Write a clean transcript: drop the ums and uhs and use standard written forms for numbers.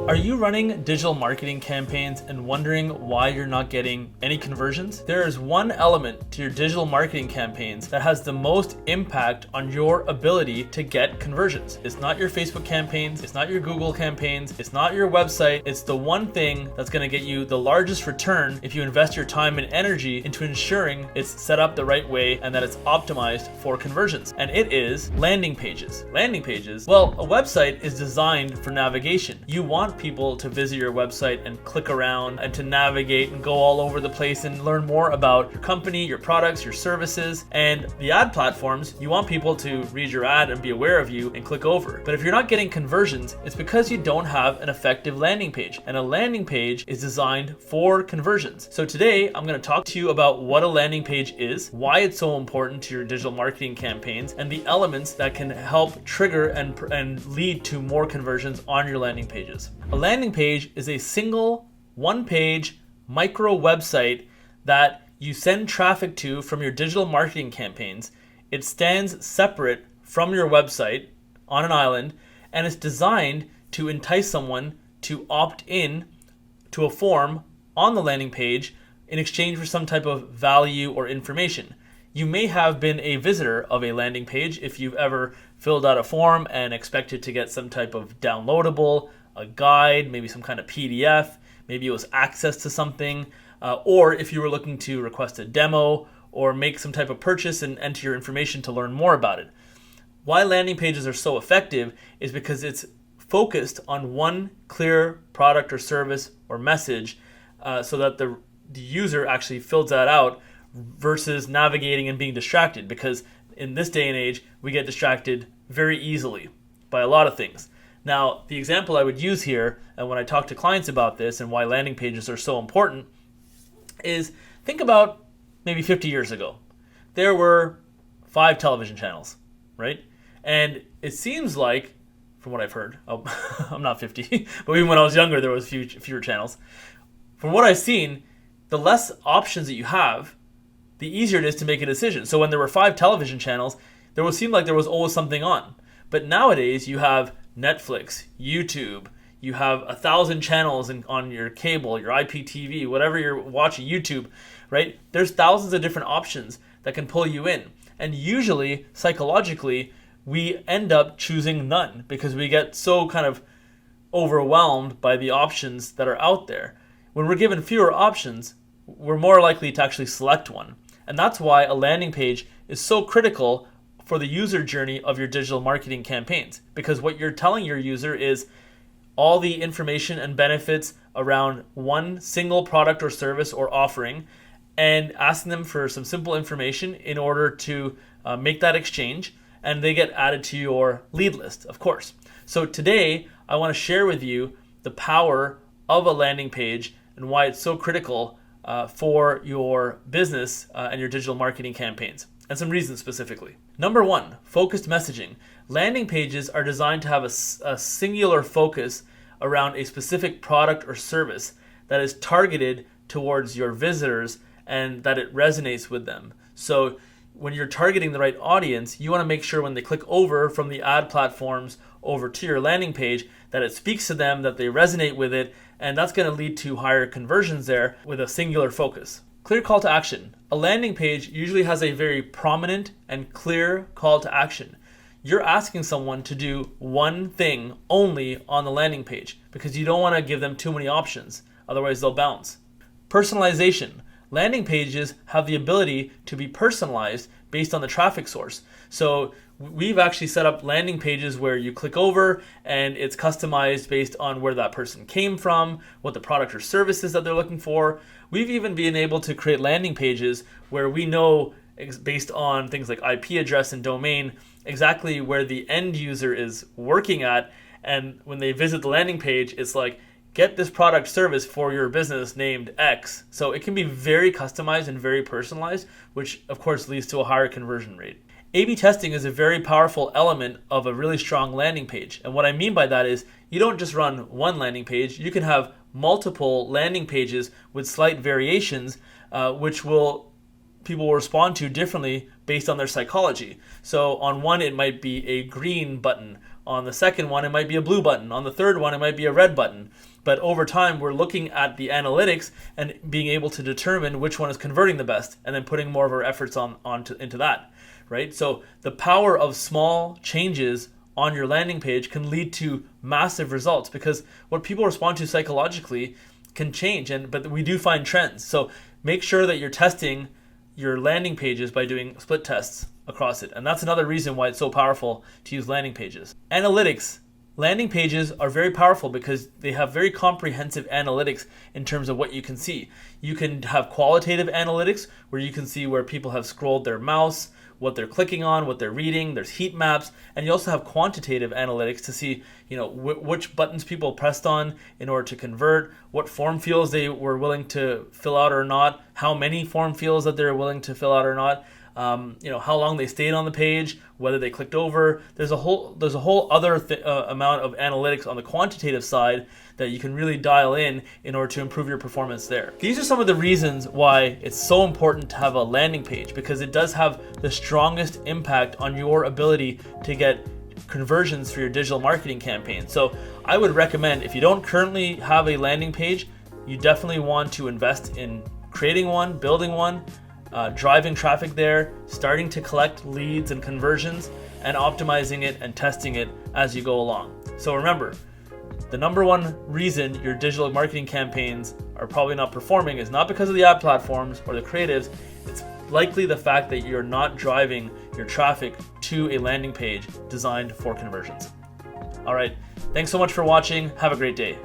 Are you running digital marketing campaigns and wondering why you're not getting any conversions? There is one element to your digital marketing campaigns that has the most impact on your ability to get conversions. It's not your Facebook campaigns, it's not your Google campaigns, it's not your website. It's the one thing that's going to get you the largest return if you invest your time and energy into ensuring it's set up the right way and that it's optimized for conversions. And it is landing pages. Landing pages, well, a website is designed for navigation. You want people to visit your website and click around and to navigate and go all over the place and learn more about your company, your products, your services. And the ad platforms, you want people to read your ad and be aware of you and click over. But if you're not getting conversions, it's because you don't have an effective landing page. And a landing page is designed for conversions. So today I'm going to talk to you about what a landing page is, why it's so important to your digital marketing campaigns, and the elements that can help trigger and lead to more conversions on your landing pages. A landing page is a single one-page micro website that you send traffic to from your digital marketing campaigns. It stands separate from your website on an island, and it's designed to entice someone to opt in to a form on the landing page in exchange for some type of value or information. You may have been a visitor of a landing page if you've ever filled out a form and expected to get some type of downloadable, a guide, maybe some kind of PDF, maybe it was access to something, or if you were looking to request a demo or make some type of purchase and enter your information to learn more about it. Why landing pages are so effective is because it's focused on one clear product or service or message so that the user actually fills that out versus navigating and being distracted, because in this day and age, we get distracted very easily by a lot of things. Now, the example I would use here, and when I talk to clients about this and why landing pages are so important, is think about maybe 50 years ago. There were 5 television channels, right? And it seems like, from what I've heard, I'm not 50, but even when I was younger, there was fewer channels. From what I've seen, the less options that you have, the easier it is to make a decision. So when there were 5 television channels, there would seem like there was always something on. But nowadays, you have Netflix, YouTube, you have 1,000 channels on your cable, your IPTV, whatever you're watching, YouTube, right? There's thousands of different options that can pull you in. And usually, psychologically, we end up choosing none because we get so kind of overwhelmed by the options that are out there. When we're given fewer options, we're more likely to actually select one. And that's why a landing page is so critical for the user journey of your digital marketing campaigns, because what you're telling your user is all the information and benefits around one single product or service or offering, and asking them for some simple information in order to make that exchange, and they get added to your lead list, of course. So today, I want to share with you the power of a landing page and why it's so critical for your business and your digital marketing campaigns, and some reasons specifically. Number 1, focused messaging. Landing pages are designed to have a singular focus around a specific product or service that is targeted towards your visitors and that it resonates with them. So when you're targeting the right audience, you want to make sure when they click over from the ad platforms over to your landing page that it speaks to them, that they resonate with it, and that's going to lead to higher conversions there with a singular focus. Clear call to action. A landing page usually has a very prominent and clear call to action. You're asking someone to do one thing only on the landing page because you don't want to give them too many options, otherwise they'll bounce. Personalization. Landing pages have the ability to be personalized based on the traffic source. So we've actually set up landing pages where you click over and it's customized based on where that person came from, what the product or service is that they're looking for. We've even been able to create landing pages where we know, based on things like IP address and domain, exactly where the end user is working at. And when they visit the landing page, it's like, get this product service for your business named X. So it can be very customized and very personalized, which of course leads to a higher conversion rate. A/B testing is a very powerful element of a really strong landing page. And what I mean by that is you don't just run one landing page, you can have multiple landing pages with slight variations, which people will respond to differently based on their psychology. So on one, it might be a green button. On the second one, it might be a blue button. On the third one, it might be a red button. But over time, we're looking at the analytics and being able to determine which one is converting the best, and then putting more of our efforts into that, right? So the power of small changes on your landing page can lead to massive results, because what people respond to psychologically can change, but we do find trends. So make sure that you're testing your landing pages by doing split tests across it. And that's another reason why it's so powerful to use landing pages. Analytics. Landing pages are very powerful because they have very comprehensive analytics in terms of what you can see. You can have qualitative analytics where you can see where people have scrolled their mouse, what they're clicking on, what they're reading. There's heat maps, and you also have quantitative analytics to see, which buttons people pressed on in order to convert, what form fields they were willing to fill out or not, how many form fields that they're willing to fill out or not. How long they stayed on the page, whether they clicked over. There's a whole other amount of analytics on the quantitative side that you can really dial in order to improve your performance there. These are some of the reasons why it's so important to have a landing page, because it does have the strongest impact on your ability to get conversions for your digital marketing campaign. So I would recommend, if you don't currently have a landing page, you definitely want to invest in creating one, building one, driving traffic there, starting to collect leads and conversions, and optimizing it and testing it as you go along. So remember, the number one reason your digital marketing campaigns are probably not performing is not because of the ad platforms or the creatives. It's likely the fact that you're not driving your traffic to a landing page designed for conversions. All right, thanks so much for watching. Have a great day.